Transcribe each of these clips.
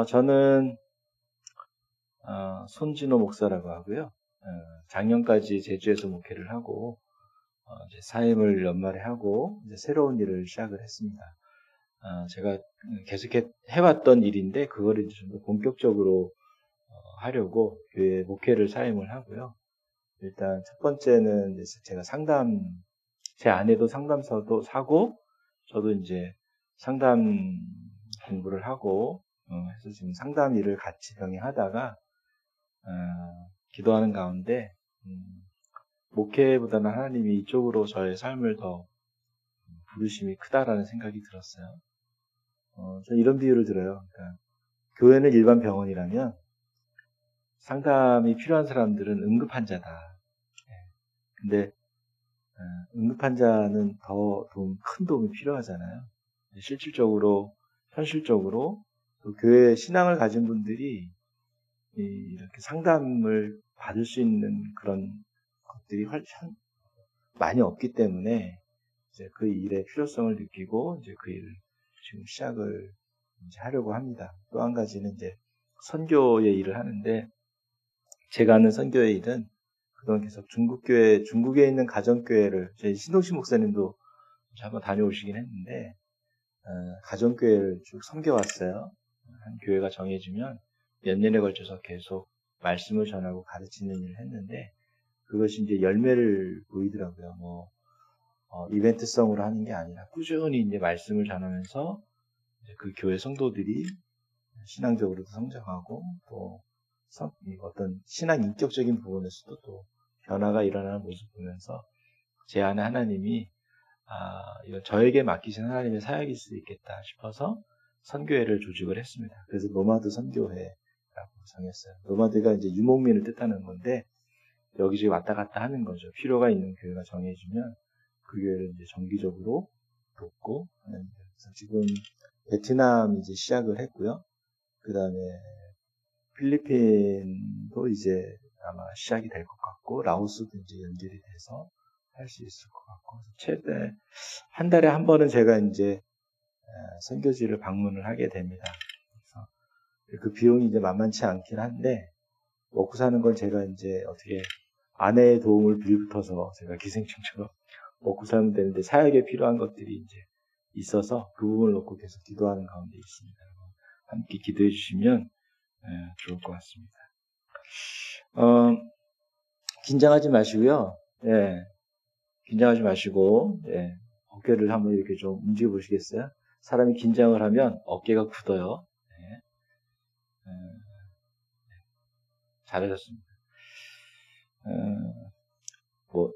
저는 손진호 목사라고 하고요. 작년까지 제주에서 목회를 하고 이제 사임을 연말에 하고 이제 새로운 일을 시작을 했습니다. 제가 계속 해왔던 일인데 그거를 이제 좀 더 본격적으로 하려고 교회 목회를 사임을 하고요. 일단 첫 번째는 이제 제가 제 아내도 상담사도 사고 저도 이제 상담 공부를 하고 해서 지금 상담 일을 같이 병행하다가 기도하는 가운데 목회보다는 하나님이 이쪽으로 저의 삶을 더 부르심이 크다라는 생각이 들었어요. 저는 이런 비유를 들어요. 그러니까 교회는 일반 병원이라면 상담이 필요한 사람들은 응급환자다. 근데 응급환자는 더 큰 도움이 필요하잖아요. 실질적으로, 현실적으로 또 교회 신앙을 가진 분들이 이렇게 상담을 받을 수 있는 그런 것들이 많이 없기 때문에 이제 그 일의 필요성을 느끼고 이제 그 일을 지금 시작을 이제 하려고 합니다. 또 한 가지는 이제 선교의 일을 하는데 제가 하는 선교의 일은 그동안 계속 중국에 있는 가정교회를 저희 신동식 목사님도 한번 다녀오시긴 했는데 가정교회를 쭉 섬겨왔어요. 한 교회가 정해지면 몇 년에 걸쳐서 계속 말씀을 전하고 가르치는 일을 했는데 그것이 이제 열매를 보이더라고요. 이벤트성으로 하는 게 아니라 꾸준히 이제 말씀을 전하면서 이제 그 교회 성도들이 신앙적으로도 성장하고 또 어떤 신앙 인격적인 부분에서도 또 변화가 일어나는 모습을 보면서 제 안에 하나님이 이거 저에게 맡기신 하나님의 사역일 수도 있겠다 싶어서 선교회를 조직을 했습니다. 그래서 노마드 선교회라고 정했어요. 노마드가 이제 유목민을 뜻하는 건데 여기저기 왔다 갔다 하는 거죠. 필요가 있는 교회가 정해지면 그 교회를 이제 정기적으로 돕고 하는 거예요. 그래서 지금 베트남 이제 시작을 했고요. 그 다음에 필리핀도 이제 아마 시작이 될 것 같고 라오스도 이제 연결이 돼서 할 수 있을 것 같고 최대 한 달에 한 번은 제가 이제 선교지를 방문을 하게 됩니다. 그래서 그 비용이 이제 만만치 않긴 한데 먹고 사는 건 제가 이제 어떻게 아내의 도움을 빌붙어서 제가 기생충처럼 먹고 살면 되는데 사역에 필요한 것들이 이제 있어서 그 부분을 놓고 계속 기도하는 가운데 있습니다. 함께 기도해 주시면 좋을 것 같습니다. 긴장하지 마시고요. 긴장하지 마시고 어깨를 한번 이렇게 좀 움직여 보시겠어요? 사람이 긴장을 하면 어깨가 굳어요. 잘하셨습니다.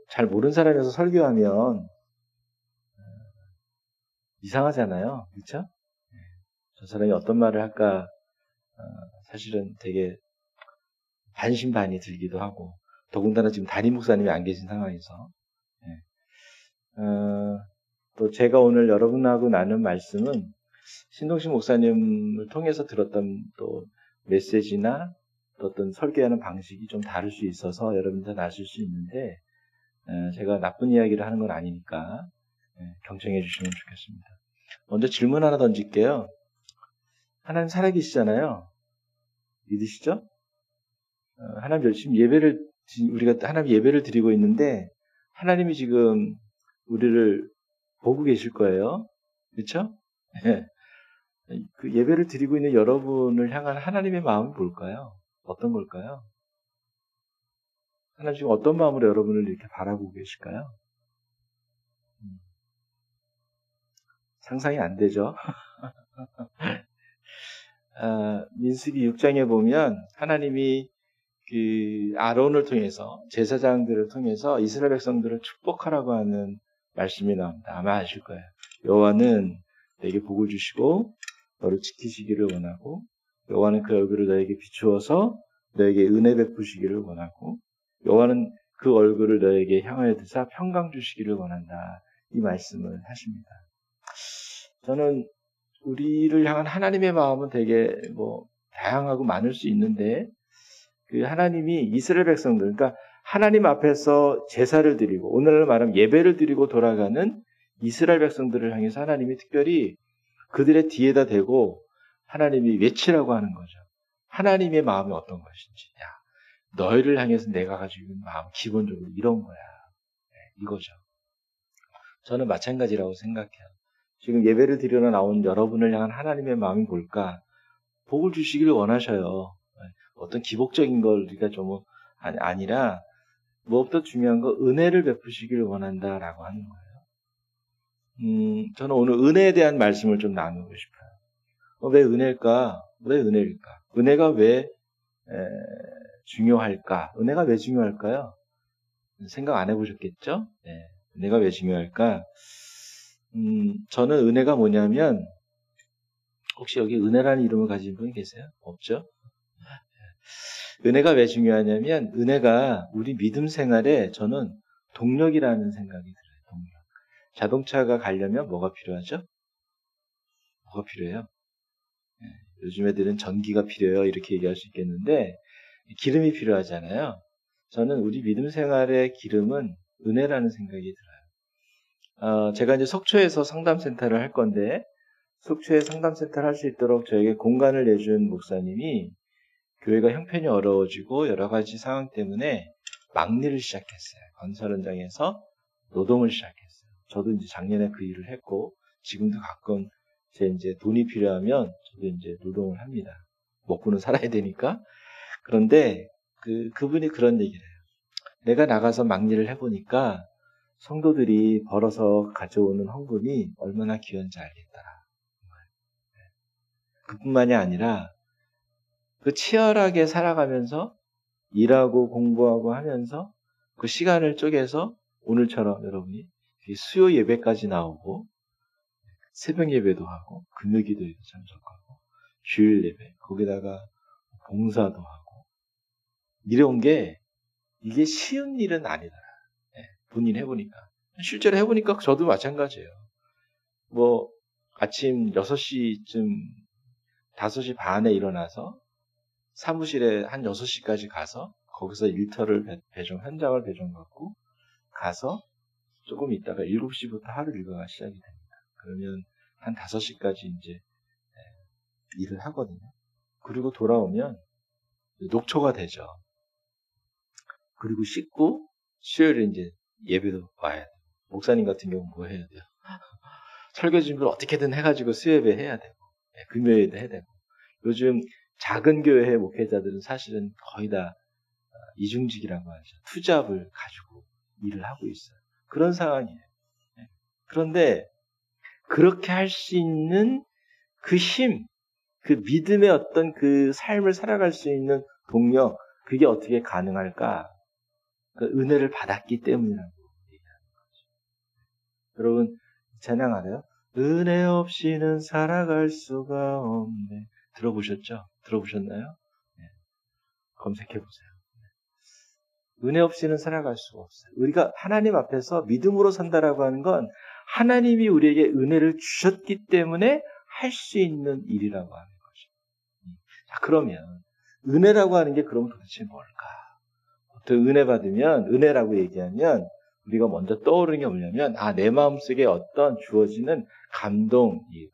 잘 모르는 사람이어서 설교하면 이상하잖아요. 그렇죠? 저 사람이 어떤 말을 할까 사실은 되게 반신반의 들기도 하고 더군다나 지금 담임 목사님이 안 계신 상황에서 또 제가 오늘 여러분하고 나눈 말씀은 신동식 목사님을 통해서 들었던 또 메시지나 또 어떤 설교하는 방식이 좀 다를 수 있어서 여러분들 아실 수 있는데 제가 나쁜 이야기를 하는 건 아니니까 경청해 주시면 좋겠습니다. 먼저 질문 하나 던질게요. 하나님 살아계시잖아요. 믿으시죠? 하나님 열심히 우리가 하나님 예배를 드리고 있는데 하나님이 지금 우리를 보고 계실 거예요. 그렇죠? 그 예배를 드리고 있는 여러분을 향한 하나님의 마음이 뭘까요? 어떤 걸까요? 하나님 지금 어떤 마음으로 여러분을 이렇게 바라보고 계실까요? 상상이 안 되죠? 민수기 6장에 보면 하나님이 그 아론을 통해서 제사장들을 통해서 이스라엘 백성들을 축복하라고 하는 말씀이 나옵니다. 아마 아실 거예요. 여호와는 내게 복을 주시고 너를 지키시기를 원하고 여호와는 그 얼굴을 너에게 비추어서 너에게 은혜 베푸시기를 원하고 여호와는 그 얼굴을 너에게 향하여 드사 평강 주시기를 원한다. 이 말씀을 하십니다. 저는 우리를 향한 하나님의 마음은 되게 다양하고 많을 수 있는데 그 하나님이 이스라엘 백성들, 그러니까 하나님 앞에서 제사를 드리고 오늘날 말하면 예배를 드리고 돌아가는 이스라엘 백성들을 향해서 하나님이 특별히 그들의 뒤에다 대고 하나님이 외치라고 하는 거죠. 하나님의 마음이 어떤 것인지. 야, 너희를 향해서 내가 가지고 있는 마음, 기본적으로 이런 거야. 네, 이거죠. 저는 마찬가지라고 생각해요. 지금 예배를 드리러 나온 여러분을 향한 하나님의 마음이 뭘까? 복을 주시기를 원하셔요. 어떤 기복적인 걸 우리가 좀 아니라 무엇보다 중요한 거 은혜를 베푸시기를 원한다라고 하는 거예요. 저는 오늘 은혜에 대한 말씀을 좀 나누고 싶어요. 왜 은혜일까? 왜 은혜일까? 은혜가 왜 중요할까? 은혜가 왜 중요할까요? 생각 안 해보셨겠죠? 네. 은혜가 왜 중요할까? 저는 은혜가 뭐냐면, 혹시 여기 은혜라는 이름을 가진 분이 계세요? 없죠? 은혜가 왜 중요하냐면, 은혜가 우리 믿음 생활에 저는 동력이라는 생각이 들어요. 동력. 자동차가 가려면 뭐가 필요하죠? 뭐가 필요해요? 네. 요즘 애들은 전기가 필요해요. 이렇게 얘기할 수 있겠는데, 기름이 필요하잖아요. 저는 우리 믿음 생활의 기름은 은혜라는 생각이 들어요. 제가 이제 속초에서 상담센터를 할 건데, 속초에 상담센터를 할 수 있도록 저에게 공간을 내준 목사님이 교회가 형편이 어려워지고 여러 가지 상황 때문에 막리를 시작했어요. 건설 현장에서 노동을 시작했어요. 저도 이제 작년에 그 일을 했고, 지금도 가끔 제 이제 돈이 필요하면 저도 이제 노동을 합니다. 먹고는 살아야 되니까. 그런데 그분이 그런 얘기를 해요. 내가 나가서 막리를 해보니까 성도들이 벌어서 가져오는 헌금이 얼마나 귀한지 알겠더라. 그뿐만이 아니라 그 치열하게 살아가면서 일하고 공부하고 하면서 그 시간을 쪼개서 오늘처럼 여러분이 수요 예배까지 나오고 새벽 예배도 하고 금요기도에도 참석하고 주일 예배 거기다가 봉사도 하고 이런 게 이게 쉬운 일은 아니더라. 본인 해보니까. 실제로 해보니까 저도 마찬가지예요. 뭐 아침 6시쯤 5시 반에 일어나서 사무실에 한 6시까지 가서 거기서 일터를 현장을 배정받고 가서 조금 있다가 7시부터 하루 일과가 시작이 됩니다. 그러면 한 5시까지 이제 일을 하거든요. 그리고 돌아오면 녹초가 되죠. 그리고 씻고 수요일에 이제 예배도 와야 돼요. 목사님 같은 경우는 뭐 해야 돼요? 설교 준비를 어떻게든 해가지고 수요예배 해야 되고 금요일에도 해야 되고 요즘 작은 교회 목회자들은 사실은 거의 다 이중직이라고 하죠. 투잡을 가지고 일을 하고 있어요. 그런 상황이에요. 그런데 그렇게 할 수 있는 그 힘, 그 믿음의 어떤 그 삶을 살아갈 수 있는 동력, 그게 어떻게 가능할까? 그 은혜를 받았기 때문이라고 얘기하는 거죠. 여러분 찬양 알아요? 은혜 없이는 살아갈 수가 없네. 들어보셨죠? 들어보셨나요? 네. 검색해보세요. 은혜 없이는 살아갈 수가 없어요. 우리가 하나님 앞에서 믿음으로 산다라고 하는 건 하나님이 우리에게 은혜를 주셨기 때문에 할 수 있는 일이라고 하는 거죠. 자, 그러면 은혜라고 하는 게 그럼 도대체 뭘까? 보통 은혜 받으면 은혜라고 얘기하면 우리가 먼저 떠오르는 게 뭐냐면 내 마음속에 어떤 주어지는 감동이고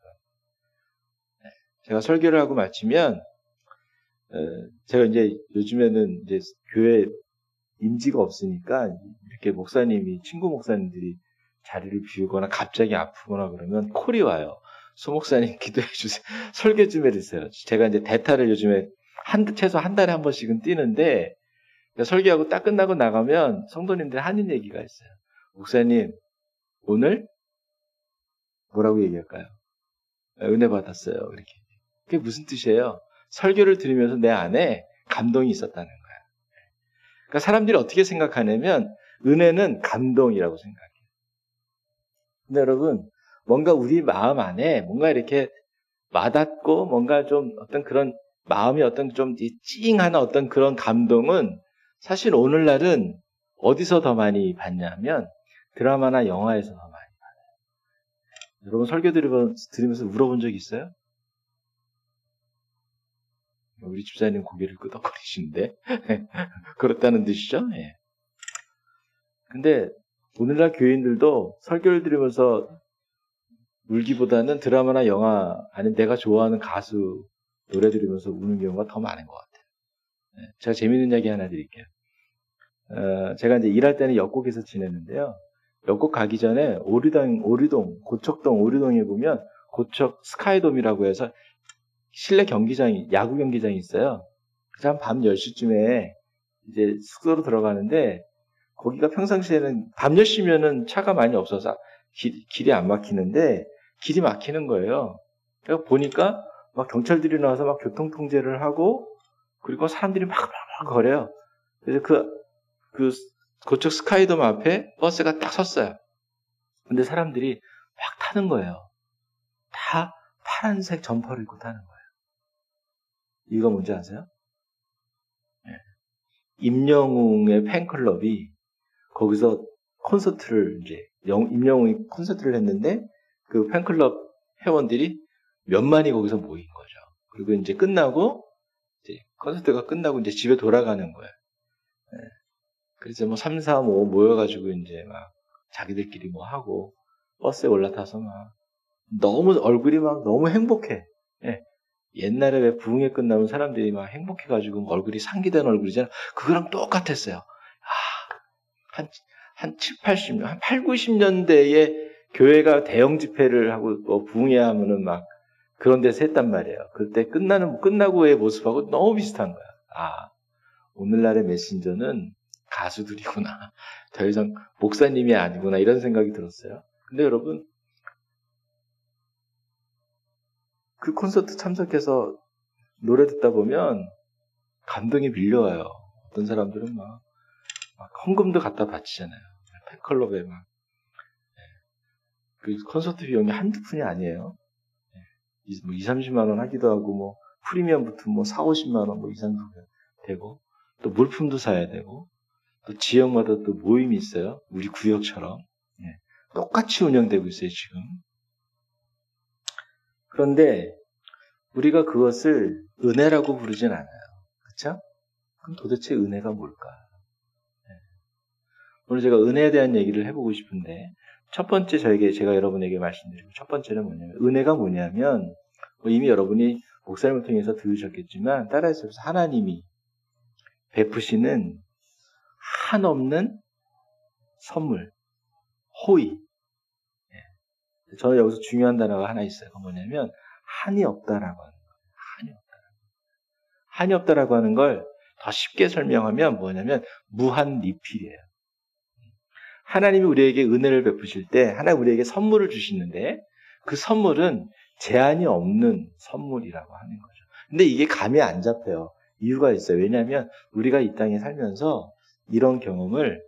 제가 설교를 하고 마치면 제가 이제 요즘에는 이제 교회 임지가 없으니까 이렇게 목사님이 친구 목사님들이 자리를 비우거나 갑자기 아프거나 그러면 콜이 와요. 소 목사님 기도해 주세요. 설교 좀 해주세요. 제가 이제 대타를 요즘에 최소 한 달에 한 번씩은 뛰는데 설교하고 딱 끝나고 나가면 성도님들 하는 얘기가 있어요. 목사님 오늘 뭐라고 얘기할까요? 은혜 받았어요. 이렇게. 그게 무슨 뜻이에요? 설교를 들으면서 내 안에 감동이 있었다는 거예요. 그러니까 사람들이 어떻게 생각하냐면 은혜는 감동이라고 생각해요. 근데 여러분 뭔가 우리 마음 안에 뭔가 이렇게 와닿고 뭔가 좀 어떤 그런 마음이 어떤 좀 찡한 어떤 그런 감동은 사실 오늘날은 어디서 더 많이 받냐면 드라마나 영화에서 더 많이 받아요. 여러분 설교 들으면서 울어본 적 있어요? 우리 집사님 고개를 끄덕거리시는데 그렇다는 뜻이죠. 예. 근데 오늘날 교인들도 설교를 들으면서 울기보다는 드라마나 영화 아니면 내가 좋아하는 가수 노래 들으면서 우는 경우가 더 많은 것 같아요. 제가 재밌는 이야기 하나 드릴게요. 제가 이제 일할 때는 역곡에서 지냈는데요. 역곡 가기 전에 고척동 오리동에 보면 고척 스카이돔이라고 해서 실내 경기장이, 야구 경기장이 있어요. 그래서 밤 10시쯤에 이제 숙소로 들어가는데, 거기가 평상시에는 밤 10시면은 차가 많이 없어서 길이 안 막히는데, 길이 막히는 거예요. 그래서 보니까 막 경찰들이 나와서 막 교통통제를 하고, 그리고 사람들이 막 거려요. 그래서 그 고척 스카이돔 앞에 버스가 딱 섰어요. 근데 사람들이 막 타는 거예요. 다 파란색 점퍼를 입고 타는 거예요. 이유가 뭔지 아세요? 임영웅의 팬클럽이 거기서 콘서트를 임영웅이 콘서트를 했는데 그 팬클럽 회원들이 몇만이 거기서 모인 거죠. 그리고 이제 끝나고 콘서트가 끝나고 이제 집에 돌아가는 거예요. 그래서 뭐 3, 4, 5 모여가지고 이제 막 자기들끼리 뭐 하고 버스에 올라타서 막 얼굴이 막 너무 행복해. 옛날에 왜 부흥회 끝나면 사람들이 막 행복해가지고 얼굴이 상기된 얼굴이잖아. 그거랑 똑같았어요. 한 7, 80년, 한 8, 90년대에 교회가 대형 집회를 하고 뭐 부흥회 하면은 막 그런 데서 했단 말이에요. 그때 끝나고의 모습하고 너무 비슷한 거야. 오늘날의 메신저는 가수들이구나. 더 이상 목사님이 아니구나. 이런 생각이 들었어요. 근데 여러분, 그 콘서트 참석해서 노래 듣다 보면 감동이 밀려와요. 어떤 사람들은 막 헌금도 갖다 바치잖아요. 팬클럽에 막. 그 콘서트 비용이 한두 푼이 아니에요. 뭐 2, 30만 원 하기도 하고, 뭐, 프리미엄부터 뭐 4, 50만 원 뭐 이상도 되고, 또 물품도 사야 되고, 또 지역마다 또 모임이 있어요. 우리 구역처럼. 똑같이 운영되고 있어요, 지금. 그런데 우리가 그것을 은혜라고 부르진 않아요. 그렇죠? 그럼 도대체 은혜가 뭘까? 오늘 제가 은혜에 대한 얘기를 해보고 싶은데, 첫 번째 제가 여러분에게 말씀드리고 첫 번째는 뭐냐면, 은혜가 뭐냐면, 이미 여러분이 목사님을 통해서 들으셨겠지만 따라해서 하나님이 베푸시는 한없는 선물, 호의. 저는 여기서 중요한 단어가 하나 있어요. 그건 뭐냐면 한이 없다라고 하는 거예요. 한이 없다라고 하는 걸 더 쉽게 설명하면 뭐냐면 무한 리필이에요. 하나님이 우리에게 은혜를 베푸실 때 하나님 우리에게 선물을 주시는데 그 선물은 제한이 없는 선물이라고 하는 거죠. 근데 이게 감이 안 잡혀요. 이유가 있어요. 왜냐하면 우리가 이 땅에 살면서 이런 경험을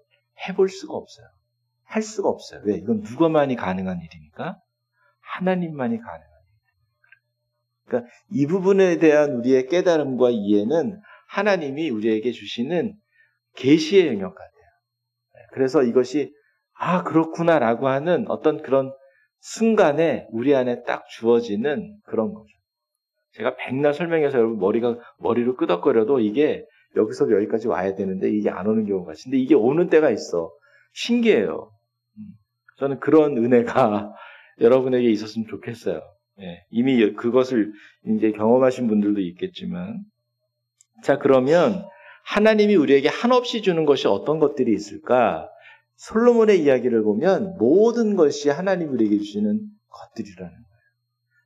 해볼 수가 없어요. 할 수가 없어요. 왜? 이건 누구만이 가능한 일이니까? 하나님만이 가능한 일이니까. 그러니까 이 부분에 대한 우리의 깨달음과 이해는 하나님이 우리에게 주시는 계시의 영역 같아요. 그래서 이것이 그렇구나라고 하는 어떤 그런 순간에 우리 안에 딱 주어지는 그런 거죠. 제가 백날 설명해서 여러분 머리로 끄덕거려도 이게 여기서 여기까지 와야 되는데 이게 안 오는 경우가 있어요. 근데 이게 오는 때가 있어. 신기해요. 저는 그런 은혜가 여러분에게 있었으면 좋겠어요. 이미 그것을 이제 경험하신 분들도 있겠지만. 자, 그러면 하나님이 우리에게 한없이 주는 것이 어떤 것들이 있을까? 솔로몬의 이야기를 보면 모든 것이 하나님이 우리에게 주시는 것들이라는 거예요.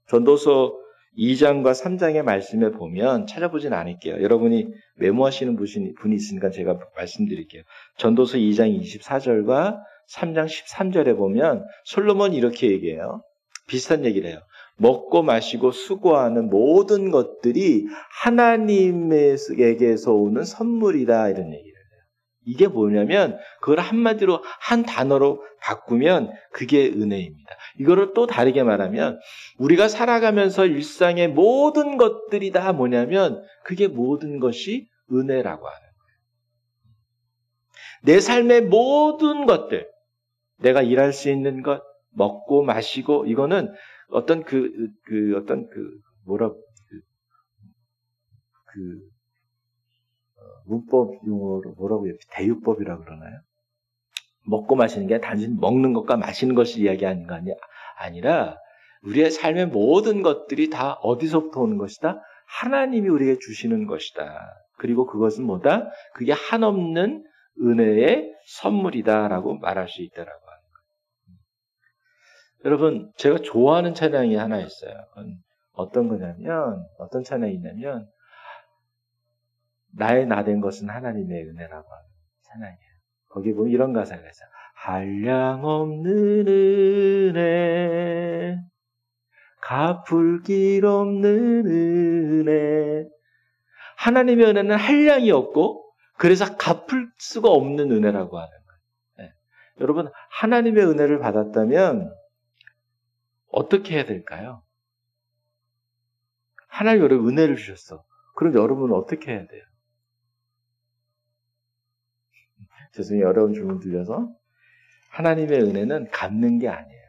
전도서 2장과 3장의 말씀에 보면 찾아보진 않을게요. 여러분이 메모하시는 분이 있으니까 제가 말씀드릴게요. 전도서 2장 24절과 3장 13절에 보면 솔로몬이 이렇게 얘기해요. 비슷한 얘기를 해요. 먹고 마시고 수고하는 모든 것들이 하나님에게서 오는 선물이다 이런 얘기를 해요. 이게 뭐냐면 그걸 한마디로 한 단어로 바꾸면 그게 은혜입니다. 이거를 또 다르게 말하면 우리가 살아가면서 일상의 모든 것들이 다 뭐냐면 그게 모든 것이 은혜라고 하는 거예요. 내 삶의 모든 것들, 내가 일할 수 있는 것, 먹고 마시고 이거는 어떤 문법 용어로 뭐라고 해요? 대유법이라고 그러나요? 먹고 마시는 게 단순히 먹는 것과 마시는 것을 이야기하는 거 아니라 우리의 삶의 모든 것들이 다 어디서부터 오는 것이다? 하나님이 우리에게 주시는 것이다. 그리고 그것은 뭐다? 그게 한없는 은혜의 선물이다라고 말할 수 있다라고 하는 거예요. 여러분, 제가 좋아하는 찬양이 하나 있어요. 어떤 거냐면, 어떤 찬양이 있냐면, 나의 나 된 것은 하나님의 은혜라고 하는 찬양이에요. 거기 보면 이런 가사가 있어요. 한량없는 은혜, 갚을 길 없는 은혜. 하나님의 은혜는 한량이 없고 그래서 갚을 수가 없는 은혜라고 하는 거예요. 네. 여러분, 하나님의 은혜를 받았다면 어떻게 해야 될까요? 하나님 여러분 은혜를 주셨어. 그럼 여러분은 어떻게 해야 돼요? 죄송해요. 어려운 질문 드려서. 하나님의 은혜는 갚는 게 아니에요.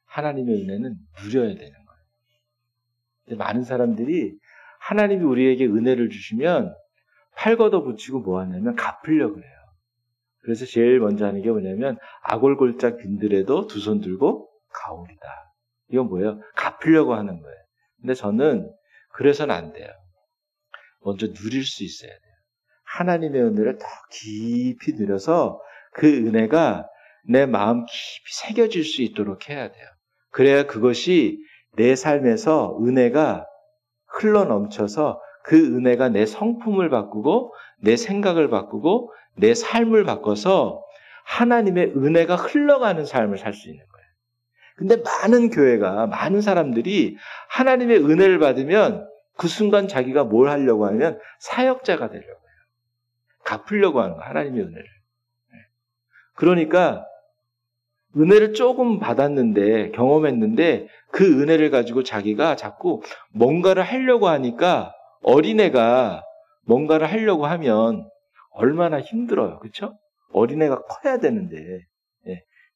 하나님의 은혜는 누려야 되는 거예요. 근데 많은 사람들이 하나님이 우리에게 은혜를 주시면 팔 걷어붙이고 뭐 하냐면 갚으려고 해요. 그래서 제일 먼저 하는 게 뭐냐면 아골골짝 빈들에도 두 손 들고 가오리다. 이건 뭐예요? 갚으려고 하는 거예요. 근데 저는 그래서는 안 돼요. 먼저 누릴 수 있어야 돼요. 하나님의 은혜를 더 깊이 누려서 그 은혜가 내 마음 깊이 새겨질 수 있도록 해야 돼요. 그래야 그것이 내 삶에서 은혜가 흘러넘쳐서 그 은혜가 내 성품을 바꾸고 내 생각을 바꾸고 내 삶을 바꿔서 하나님의 은혜가 흘러가는 삶을 살 수 있는 거예요. 근데 많은 교회가, 많은 사람들이 하나님의 은혜를 받으면 그 순간 자기가 뭘 하려고 하면 사역자가 되려고 해요. 갚으려고 하는 거예요. 하나님의 은혜를. 그러니까 은혜를 조금 받았는데, 경험했는데 그 은혜를 가지고 자기가 자꾸 뭔가를 하려고 하니까 어린애가 뭔가를 하려고 하면 얼마나 힘들어요. 그렇죠? 어린애가 커야 되는데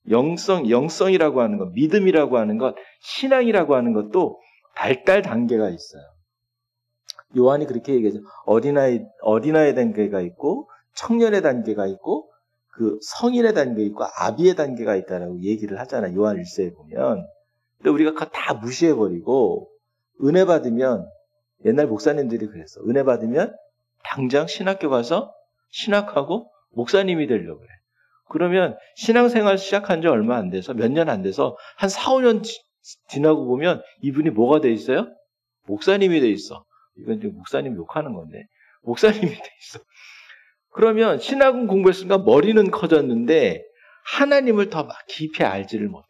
영성이라고 하는 것, 믿음이라고 하는 것, 신앙이라고 하는 것도 발달 단계가 있어요. 요한이 그렇게 얘기하죠. 어린아이 단계가 있고 청년의 단계가 있고 그 성인의 단계가 있고 아비의 단계가 있다라고 얘기를 하잖아요. 요한 1세에 보면. 근데 우리가 그거 다 무시해버리고 은혜 받으면 옛날 목사님들이 그랬어. 은혜 받으면 당장 신학교 가서 신학하고 목사님이 되려고 그래. 그러면 신앙생활 시작한 지 얼마 안 돼서 몇 년 안 돼서 한 4, 5년 지나고 보면 이분이 뭐가 돼 있어요? 목사님이 돼 있어. 이건 지금 목사님 욕하는 건데 목사님이 돼 있어. 그러면 신학은 공부했으니까 머리는 커졌는데 하나님을 더 깊이 알지를 못해.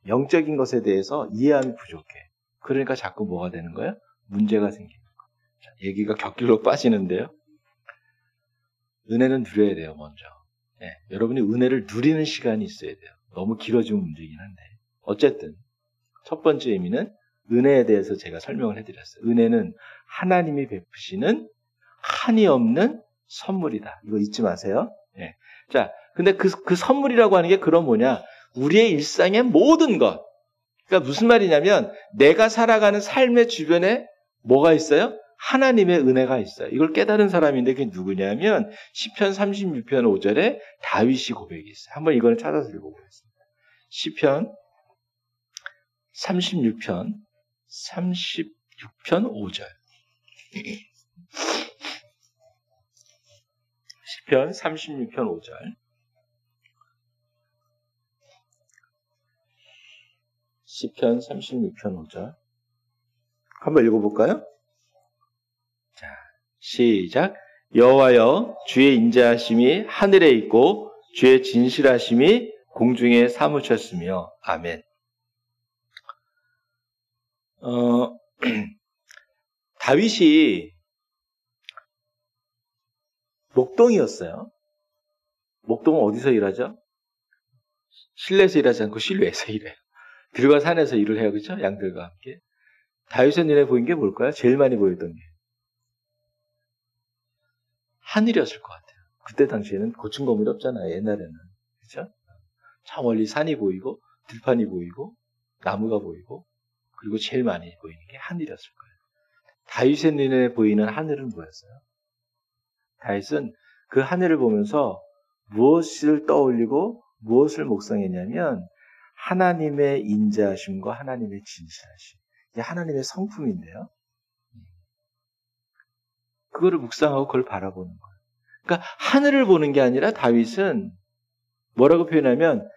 영적인 것에 대해서 이해함이 부족해. 그러니까 자꾸 뭐가 되는 거예요? 문제가 생기는 거예요. 얘기가 격길로 빠지는데요. 은혜는 누려야 돼요, 먼저. 여러분이 은혜를 누리는 시간이 있어야 돼요. 너무 길어지면 문제긴 한데. 어쨌든 첫 번째 의미는 은혜에 대해서 제가 설명을 해드렸어요. 은혜는 하나님이 베푸시는 한이 없는 선물이다. 이거 잊지 마세요. 자, 근데 그 선물이라고 하는 게 그럼 뭐냐? 우리의 일상의 모든 것. 그러니까 무슨 말이냐면 내가 살아가는 삶의 주변에 뭐가 있어요? 하나님의 은혜가 있어요. 이걸 깨달은 사람인데 그게 누구냐면 시편 36편 5절에 다윗이 고백이 있어요. 한번 이거는 찾아서 읽어보겠습니다. 시편 36편 5절. 시편 36편 5절. 시편 36편 5절. 한번 읽어볼까요? 자, 시작. 여호와여, 주의 인자하심이 하늘에 있고 주의 진실하심이 공중에 사무쳤으며. 아멘. 다윗이 목동이었어요. 목동은 어디서 일하죠? 실내에서 일하지 않고 실외에서 일해요. 들과 산에서 일을 해요. 그렇죠? 양들과 함께. 다윗의 눈에 보인 게 뭘까요? 제일 많이 보였던 게 하늘이었을 것 같아요. 그때 당시에는 고층 건물이 없잖아요. 옛날에는. 그렇죠? 저 멀리 산이 보이고 들판이 보이고 나무가 보이고 그리고 제일 많이 보이는 게 하늘이었을 거예요. 다윗의 눈에 보이는 하늘은 뭐였어요? 다윗은 그 하늘을 보면서 무엇을 떠올리고 무엇을 묵상했냐면 하나님의 인자하심과 하나님의 진실하심. 이게 하나님의 성품인데요. 그거를 묵상하고 그걸 바라보는 거예요. 그러니까 하늘을 보는 게 아니라 다윗은 뭐라고 표현하면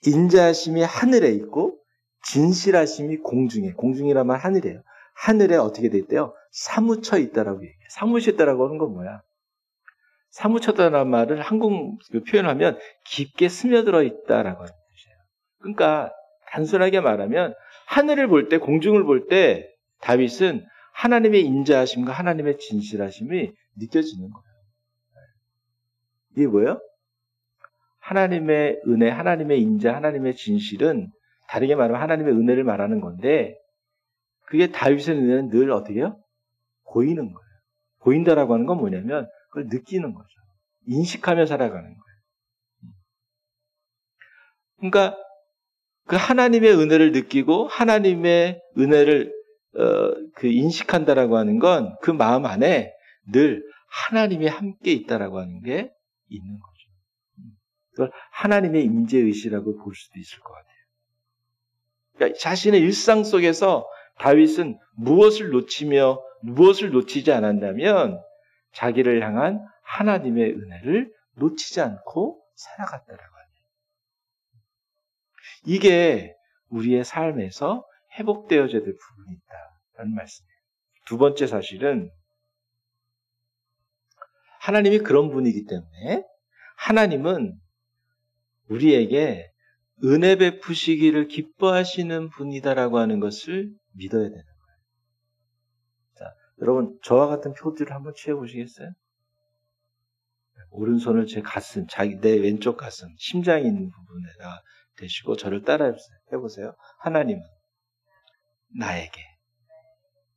인자하심이 하늘에 있고 진실하심이 공중에, 공중이란 말 하늘이에요. 하늘에 어떻게 돼 있대요? 사무쳐 있다라고 얘기해요. 사무쳐 있다라고 하는 건 뭐야? 사무쳐다라는 말을 한국 표현하면 깊게 스며들어 있다라고 하는 뜻이에요. 그러니까 단순하게 말하면 하늘을 볼 때, 공중을 볼 때 다윗은 하나님의 인자하심과 하나님의 진실하심이 느껴지는 거예요. 이게 뭐예요? 하나님의 은혜, 하나님의 인자, 하나님의 진실은 다르게 말하면 하나님의 은혜를 말하는 건데 그게 다윗의 은혜는 늘 어떻게 해요? 보이는 거예요. 보인다라고 하는 건 뭐냐면 그걸 느끼는 거죠. 인식하며 살아가는 거예요. 그러니까 그 하나님의 은혜를 느끼고 하나님의 은혜를 인식한다라고 하는 건 그 마음 안에 늘 하나님이 함께 있다라고 하는 게 있는 거죠. 그걸 하나님의 임재의시라고 볼 수도 있을 것 같아요. 그러니까 자신의 일상 속에서 다윗은 무엇을 놓치며 무엇을 놓치지 않았다면 자기를 향한 하나님의 은혜를 놓치지 않고 살아갔다라고 합니다. 이게 우리의 삶에서 회복되어져야 될 부분이 있다라는 말씀이에요. 두 번째 사실은 하나님이 그런 분이기 때문에 하나님은 우리에게 은혜 베푸시기를 기뻐하시는 분이다라고 하는 것을 믿어야 되는 거예요. 자, 여러분 저와 같은 표들을 한번 취해보시겠어요? 오른손을 제 가슴, 내 왼쪽 가슴, 심장이 있는 부분에다 대시고 저를 따라 해보세요. 하나님은 나에게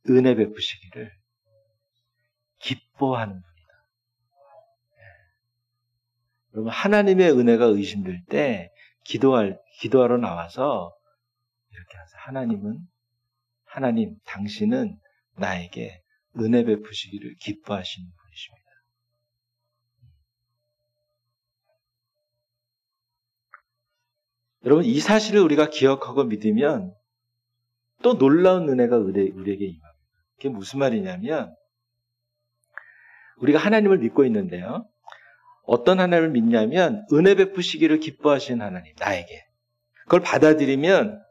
은혜 베푸시기를 기뻐하는 분이다. 여러분 하나님의 은혜가 의심될 때 기도하러 나와서 이렇게 하세요. 하나님, 당신은 나에게 은혜 베푸시기를 기뻐하시는 분이십니다. 여러분 이 사실을 우리가 기억하고 믿으면 또 놀라운 은혜가 우리에게 임합니다. 그게 무슨 말이냐면 우리가 하나님을 믿고 있는데요. 어떤 하나님을 믿냐면 은혜 베푸시기를 기뻐하시는 하나님, 나에게. 그걸 받아들이면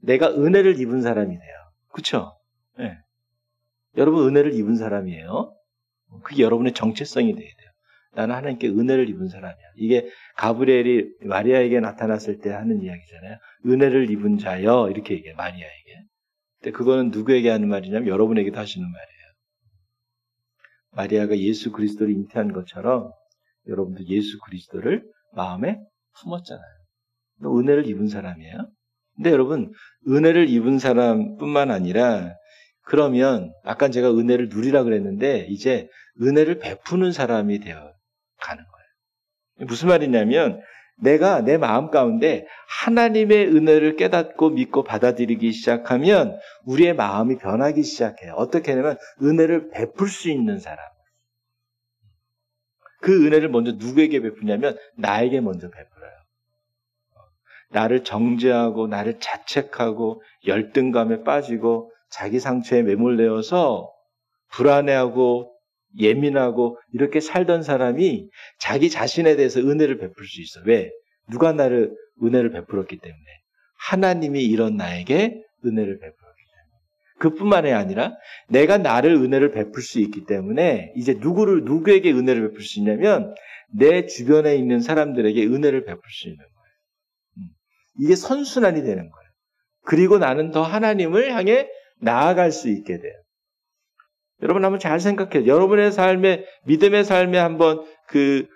내가 은혜를 입은 사람이 돼요. 그렇죠? 네. 여러분 은혜를 입은 사람이에요. 그게 여러분의 정체성이 돼야 돼요. 나는 하나님께 은혜를 입은 사람이야. 이게 가브리엘이 마리아에게 나타났을 때 하는 이야기잖아요. 은혜를 입은 자여 이렇게 얘기해요. 마리아에게. 근데 그거는 누구에게 하는 말이냐면 여러분에게도 하시는 말이에요. 마리아가 예수 그리스도를 잉태한 것처럼 여러분도 예수 그리스도를 마음에 품었잖아요. 은혜를 입은 사람이에요. 근데 여러분 은혜를 입은 사람뿐만 아니라 그러면 아까 제가 은혜를 누리라 그랬는데 이제 은혜를 베푸는 사람이 되어 가는 거예요. 무슨 말이냐면 내가 내 마음 가운데 하나님의 은혜를 깨닫고 믿고 받아들이기 시작하면 우리의 마음이 변하기 시작해요. 어떻게 하냐면 은혜를 베풀 수 있는 사람. 그 은혜를 먼저 누구에게 베푸냐면 나에게 먼저 베풀어요. 나를 정죄하고 나를 자책하고 열등감에 빠지고 자기 상처에 매몰되어서 불안해하고 예민하고 이렇게 살던 사람이 자기 자신에 대해서 은혜를 베풀 수 있어. 왜? 누가 나를 은혜를 베풀었기 때문에. 하나님이 이런 나에게 은혜를 베풀었기 때문에. 그뿐만이 아니라 내가 나를 은혜를 베풀 수 있기 때문에 이제 누구에게 은혜를 베풀 수 있냐면 내 주변에 있는 사람들에게 은혜를 베풀 수 있는 거예요. 이게 선순환이 되는 거예요. 그리고 나는 더 하나님을 향해 나아갈 수 있게 돼요. 여러분 한번 잘 생각해요. 여러분의 삶에, 믿음의 삶에 한번 그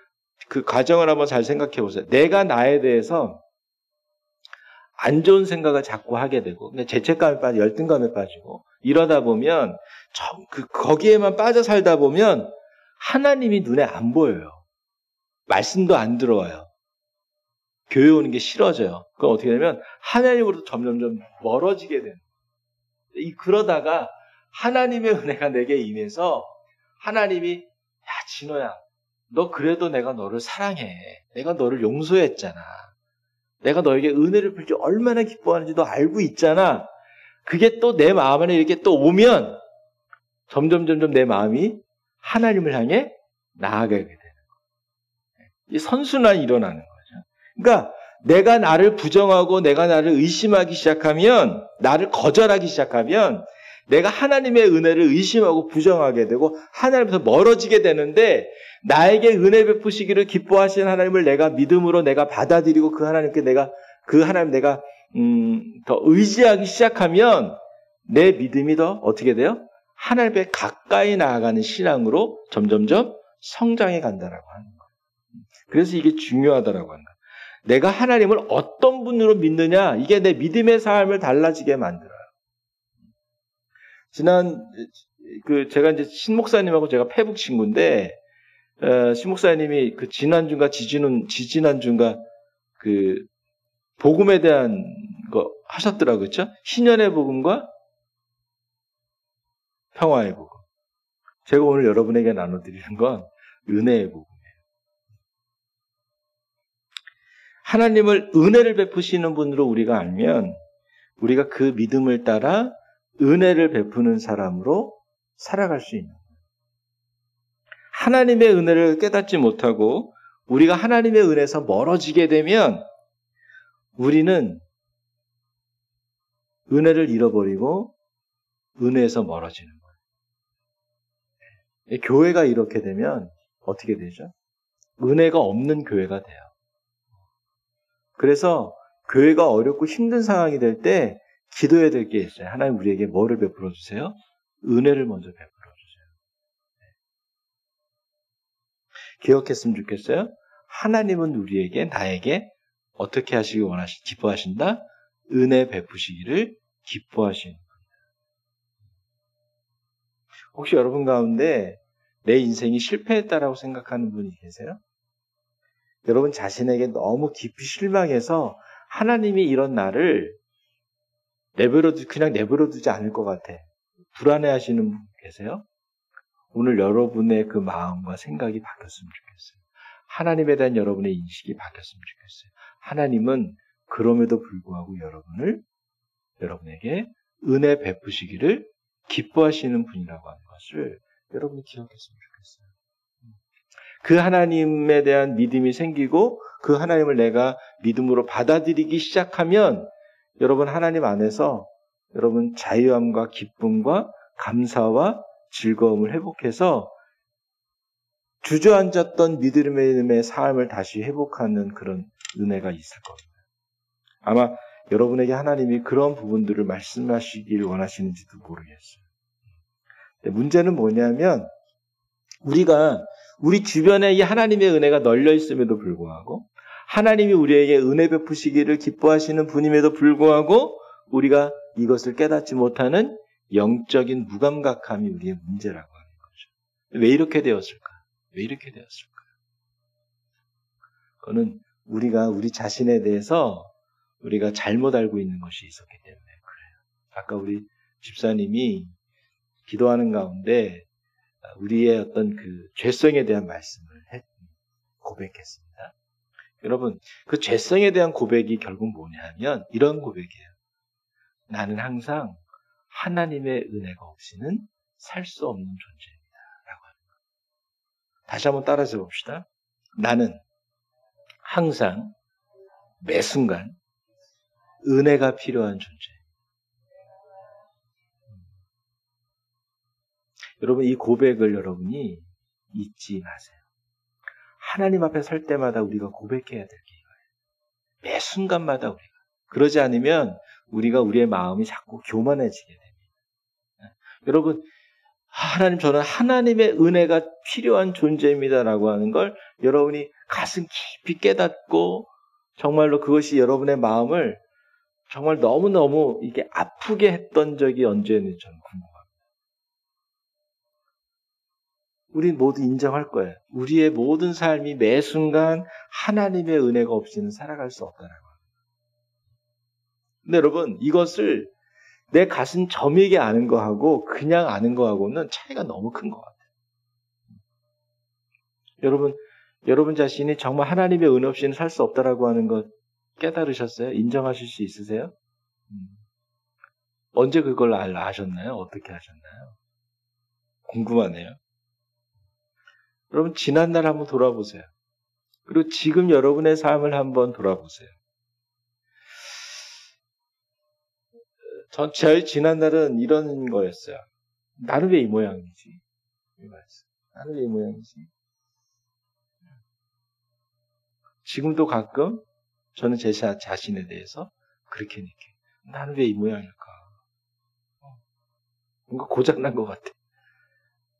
과정을 한번 잘 생각해 보세요. 내가 나에 대해서 안 좋은 생각을 자꾸 하게 되고, 죄책감에 빠지고, 열등감에 빠지고, 이러다 보면, 거기에만 빠져 살다 보면, 하나님이 눈에 안 보여요. 말씀도 안 들어와요. 교회 오는 게 싫어져요. 그럼 어떻게 되냐면, 하나님으로부터 점점점 멀어지게 되는 거예요. 그러다가, 하나님의 은혜가 내게 임해서 하나님이 야 진호야 너 그래도 내가 너를 사랑해. 내가 너를 용서했잖아. 내가 너에게 은혜를 베풀지 얼마나 기뻐하는지 너 알고 있잖아. 그게 또 내 마음 안에 이렇게 또 오면 점점 내 마음이 하나님을 향해 나아가게 되는 거예요. 이 선순환이 일어나는 거죠. 그러니까 내가 나를 부정하고 내가 나를 의심하기 시작하면, 나를 거절하기 시작하면 내가 하나님의 은혜를 의심하고 부정하게 되고 하나님에서 멀어지게 되는데, 나에게 은혜 베푸시기를 기뻐하시는 하나님을 내가 믿음으로 내가 받아들이고 그 하나님 내가 더 의지하기 시작하면 내 믿음이 더 어떻게 돼요? 하나님께 가까이 나아가는 신앙으로 점점점 성장해 간다라고 하는 거예요. 그래서 이게 중요하다라고 하는 거예요. 내가 하나님을 어떤 분으로 믿느냐, 이게 내 믿음의 삶을 달라지게 만들어요. 제가 이제 신 목사님하고 제가 페북 친구인데, 신 목사님이 그 지난주인가 지지난주인가 그 복음에 대한 거 하셨더라고요. 그렇죠? 신년의 복음과 평화의 복음. 제가 오늘 여러분에게 나눠드리는 건 은혜의 복음이에요. 하나님을 은혜를 베푸시는 분으로 우리가 알면 우리가 그 믿음을 따라 은혜를 베푸는 사람으로 살아갈 수 있는 거예요. 하나님의 은혜를 깨닫지 못하고 우리가 하나님의 은혜에서 멀어지게 되면 우리는 은혜를 잃어버리고 은혜에서 멀어지는 거예요. 교회가 이렇게 되면 어떻게 되죠? 은혜가 없는 교회가 돼요. 그래서 교회가 어렵고 힘든 상황이 될 때 기도해야 될 게 있어요. 하나님 우리에게 뭐를 베풀어 주세요? 은혜를 먼저 베풀어 주세요. 기억했으면 좋겠어요. 하나님은 우리에게, 나에게 어떻게 하시기 기뻐하신다? 은혜 베푸시기를 기뻐하시는 겁니다. 혹시 여러분 가운데 내 인생이 실패했다라고 생각하는 분이 계세요? 여러분 자신에게 너무 깊이 실망해서 하나님이 이런 나를 그냥 내버려두지 않을 것 같아. 불안해하시는 분 계세요? 오늘 여러분의 그 마음과 생각이 바뀌었으면 좋겠어요. 하나님에 대한 여러분의 인식이 바뀌었으면 좋겠어요. 하나님은 그럼에도 불구하고 여러분에게 은혜 베푸시기를 기뻐하시는 분이라고 하는 것을 여러분이 기억했으면 좋겠어요. 그 하나님에 대한 믿음이 생기고 그 하나님을 내가 믿음으로 받아들이기 시작하면 여러분 하나님 안에서 여러분 자유함과 기쁨과 감사와 즐거움을 회복해서 주저앉았던 믿음의 삶을 다시 회복하는 그런 은혜가 있을 겁니다. 아마 여러분에게 하나님이 그런 부분들을 말씀하시길 원하시는지도 모르겠어요. 문제는 뭐냐면 우리 주변에 이 하나님의 은혜가 널려 있음에도 불구하고 하나님이 우리에게 은혜 베푸시기를 기뻐하시는 분임에도 불구하고 우리가 이것을 깨닫지 못하는 영적인 무감각함이 우리의 문제라고 하는 거죠. 왜 이렇게 되었을까? 그거는 우리 자신에 대해서 우리가 잘못 알고 있는 것이 있었기 때문에 그래요. 아까 우리 집사님이 기도하는 가운데 우리의 어떤 그 죄성에 대한 말씀을 고백했습니다. 여러분, 그 죄성에 대한 고백이 결국 뭐냐 하면 이런 고백이에요. 나는 항상 하나님의 은혜가 없이는 살 수 없는 존재입니다. 라고 하는 거예요. 다시 한번 따라서 봅시다. 나는 항상 매 순간 은혜가 필요한 존재. 여러분, 이 고백을 여러분이 잊지 마세요. 하나님 앞에 설 때마다 우리가 고백해야 될 게 이거예요. 매 순간마다 우리가. 그러지 않으면 우리의 마음이 자꾸 교만해지게 됩니다. 여러분, 하나님, 저는 하나님의 은혜가 필요한 존재입니다라고 하는 걸 여러분이 가슴 깊이 깨닫고 정말로 그것이 여러분의 마음을 정말 너무너무 이게 아프게 했던 적이 언제였는지 저는 궁금합니다. 우리 모두 인정할 거예요. 우리의 모든 삶이 매 순간 하나님의 은혜가 없이는 살아갈 수 없다라고 합니다. 근데 여러분, 이것을 내 가슴 저미게 아는 거하고 그냥 아는 거하고는 차이가 너무 큰 것 같아요. 여러분 자신이 정말 하나님의 은혜 없이는 살 수 없다라고 하는 것 깨달으셨어요? 인정하실 수 있으세요? 언제 그걸 아셨나요? 어떻게 하셨나요? 궁금하네요. 여러분, 지난날 한번 돌아보세요. 그리고 지금 여러분의 삶을 한번 돌아보세요. 저희 지난날은 이런 거였어요. 나는 왜 이 모양이지? 나는 왜 이 모양이지? 지금도 가끔 저는 제 자신에 대해서 그렇게 느껴요. 나는 왜 이 모양일까? 뭔가 고장난 것 같아.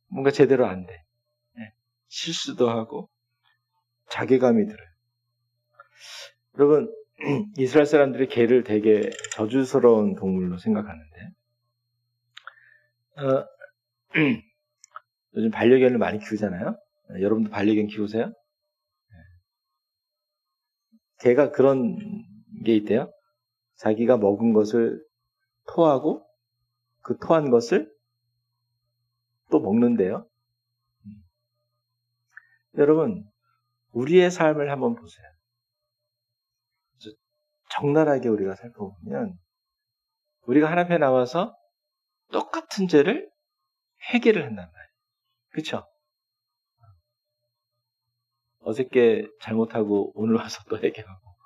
뭔가 제대로 안 돼. 실수도 하고 자괴감이 들어요. 여러분, 이스라엘 사람들이 개를 되게 저주스러운 동물로 생각하는데 요즘 반려견을 많이 키우잖아요. 여러분도 반려견 키우세요? 개가 그런 게 있대요. 자기가 먹은 것을 토하고 그 토한 것을 또 먹는데요. 여러분, 우리의 삶을 한번 보세요. 적나라하게 우리가 살펴보면 우리가 하나님 앞에 나와서 똑같은 죄를 회개를 한단 말이에요. 그렇죠? 어저께 잘못하고 오늘 와서 또 회개하고.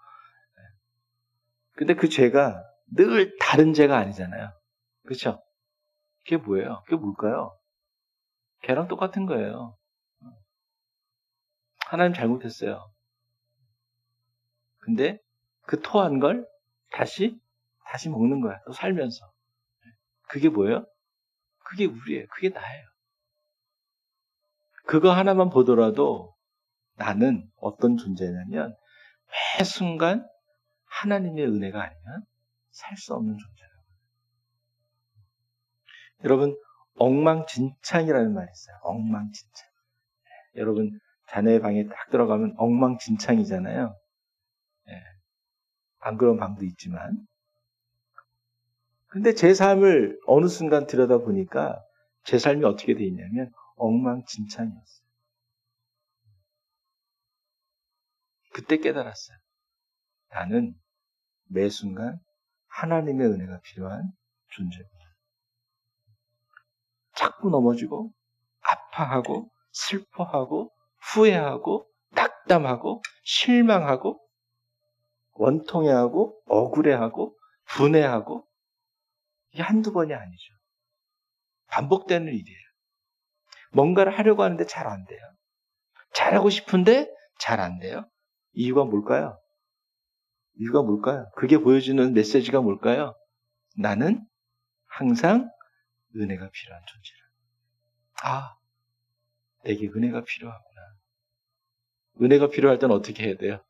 근데 그 죄가 늘 다른 죄가 아니잖아요. 그렇죠? 그게 뭐예요? 그게 뭘까요? 걔랑 똑같은 거예요. 하나님 잘못했어요. 근데 그 토한 걸 다시 먹는 거야. 또 살면서. 그게 뭐예요? 그게 우리예요. 그게 나예요. 그거 하나만 보더라도 나는 어떤 존재냐면 매 순간 하나님의 은혜가 아니면 살 수 없는 존재라고. 여러분, 엉망진창이라는 말이 있어요. 엉망진창. 여러분, 자네의 방에 딱 들어가면 엉망진창이잖아요. 안 그런 방도 있지만. 근데 제 삶을 어느 순간 들여다보니까 제 삶이 어떻게 돼 있냐면 엉망진창이었어요. 그때 깨달았어요. 나는 매 순간 하나님의 은혜가 필요한 존재구나. 자꾸 넘어지고 아파하고 슬퍼하고 후회하고 낙담하고 실망하고 원통해하고 억울해하고 분해하고 이게 한두 번이 아니죠. 반복되는 일이에요. 뭔가를 하려고 하는데 잘 안 돼요. 잘하고 싶은데 잘 안 돼요. 이유가 뭘까요? 그게 보여주는 메시지가 뭘까요? 나는 항상 은혜가 필요한 존재라. 내게 은혜가 필요하구나. 은혜가 필요할 땐 어떻게 해야 돼요?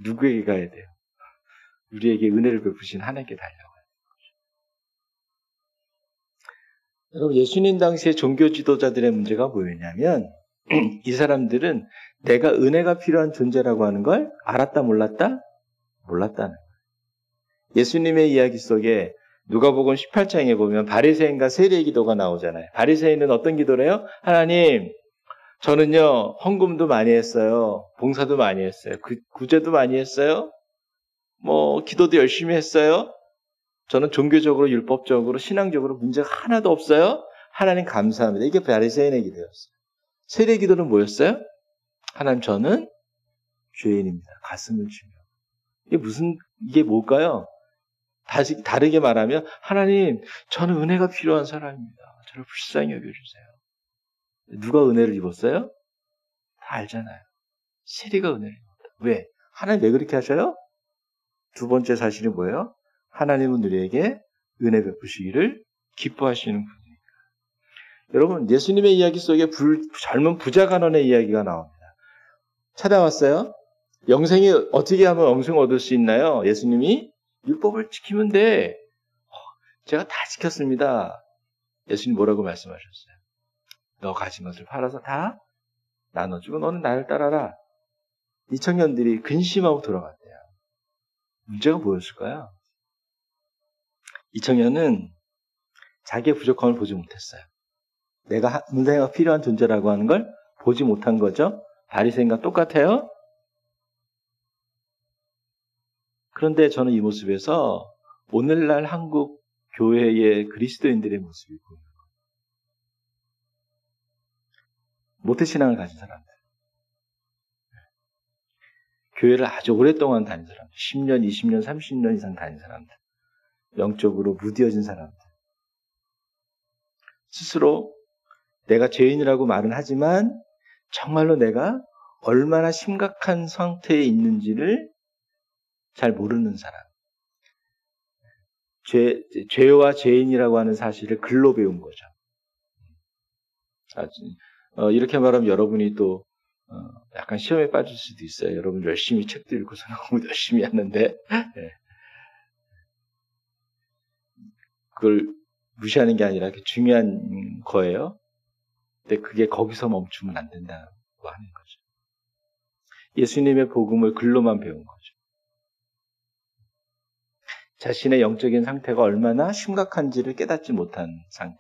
누구에게 가야 돼요? 우리에게 은혜를 베푸신 하나님께 달려가요. 여러분, 예수님 당시의 종교 지도자들의 문제가 뭐였냐면 이 사람들은 내가 은혜가 필요한 존재라고 하는 걸 알았다 몰랐다? 몰랐다는 거예요. 예수님의 이야기 속에 누가복음 18장에 보면 바리새인과 세리의 기도가 나오잖아요. 바리새인은 어떤 기도를 해요? 하나님, 저는요 헌금도 많이 했어요. 봉사도 많이 했어요. 구제도 많이 했어요. 기도도 열심히 했어요. 저는 종교적으로 율법적으로 신앙적으로 문제가 하나도 없어요. 하나님 감사합니다. 이게 바리새인의 기도였어요. 세리의 기도는 뭐였어요? 하나님, 저는 죄인입니다. 가슴을 치며. 이게 뭘까요? 다르게 말하면 하나님, 저는 은혜가 필요한 사람입니다. 저를 불쌍히 여겨주세요. 누가 은혜를 입었어요? 다 알잖아요. 세리가 은혜를 입었다. 왜? 하나님 왜 그렇게 하셔요? 두 번째 사실이 뭐예요? 하나님은 우리에게 은혜 베푸시기를 기뻐하시는 분이니까. 여러분, 예수님의 이야기 속에 젊은 부자 간원의 이야기가 나옵니다. 찾아왔어요. 영생이 어떻게 하면 영생을 얻을 수 있나요? 예수님이 율법을 지키면 돼. 제가 다 지켰습니다. 예수님 뭐라고 말씀하셨어요? 너 가진 것을 팔아서 다 나눠주고 너는 나를 따라라. 이 청년들이 근심하고 돌아갔대요. 문제가 뭐였을까요? 이 청년은 자기의 부족함을 보지 못했어요. 내가 은혜가 필요한 존재라고 하는 걸 보지 못한 거죠. 바리새인과 똑같아요. 그런데 저는 이 모습에서 오늘날 한국 교회의 그리스도인들의 모습이 보여요. 모태신앙을 가진 사람들. 교회를 아주 오랫동안 다닌 사람들. 10년, 20년, 30년 이상 다닌 사람들. 영적으로 무뎌진 사람들. 스스로 내가 죄인이라고 말은 하지만 정말로 내가 얼마나 심각한 상태에 있는지를 잘 모르는 사람. 죄와 죄인이라고 하는 사실을 글로 배운 거죠. 이렇게 말하면 여러분이 또 약간 시험에 빠질 수도 있어요. 여러분 열심히 책도 읽고 성경 열심히 하는데 그걸 무시하는 게 아니라 중요한 거예요. 근데 그게 거기서 멈추면 안 된다고 하는 거죠. 예수님의 복음을 글로만 배운 거죠. 자신의 영적인 상태가 얼마나 심각한지를 깨닫지 못한 상태.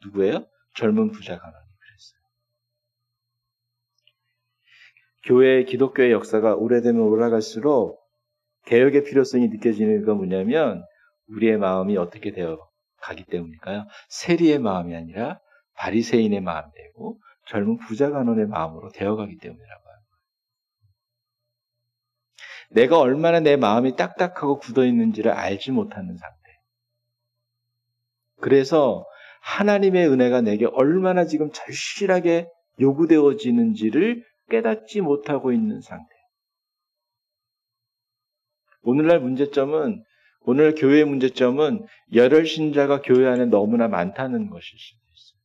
누구예요? 젊은 부자 간원이 그랬어요. 교회, 기독교의 역사가 오래되면 오래갈수록 개혁의 필요성이 느껴지는 건 뭐냐면 우리의 마음이 어떻게 되어 가기 때문일까요? 세리의 마음이 아니라 바리새인의 마음이 되고 젊은 부자 간원의 마음으로 되어가기 때문이라고 해요. 내가 얼마나 내 마음이 딱딱하고 굳어있는지를 알지 못하는 상태. 그래서 하나님의 은혜가 내게 얼마나 지금 절실하게 요구되어지는지를 깨닫지 못하고 있는 상태. 오늘날 교회의 문제점은 열혈 신자가 교회 안에 너무나 많다는 것일 수도 있어요.